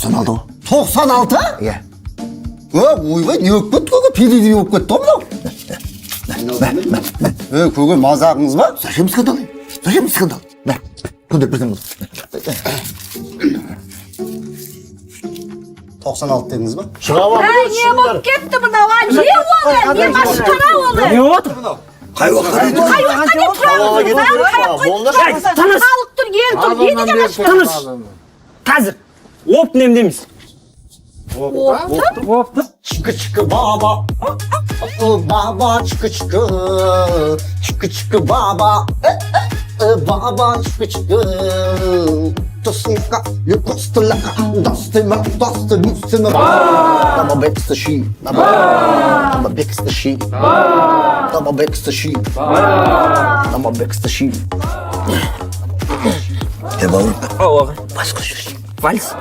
96. 96? Иә. Ойбай, не өп кетті көке? Педиди өп кетті мынау. Көке, мазағыңыз ба? Зачем скандал? Зачем скандал? Бәр, көндір бірден бол. 96 дедіңіз ба? Не болып кетті мынау? Не олы? Не машқара олы? Не отыр? Қай уақытқа дейін? Қай уақытқа дейін тұрамыз? Халық тұр, ел тұр, не деген машқара? Тыныш. Қазір. Оп немдеміз. Опты. Чика-чика баба. Баба, чика-чика. Чика-чика баба. Баба, чика-чика. Тосынка, юкостылака. Достыма, достыма. Дама бекста ши. Дама бекста ши. Дама бекста ши. Дама бекста ши. Бауыр, Ау, аға. басқа жүрші. Вальс.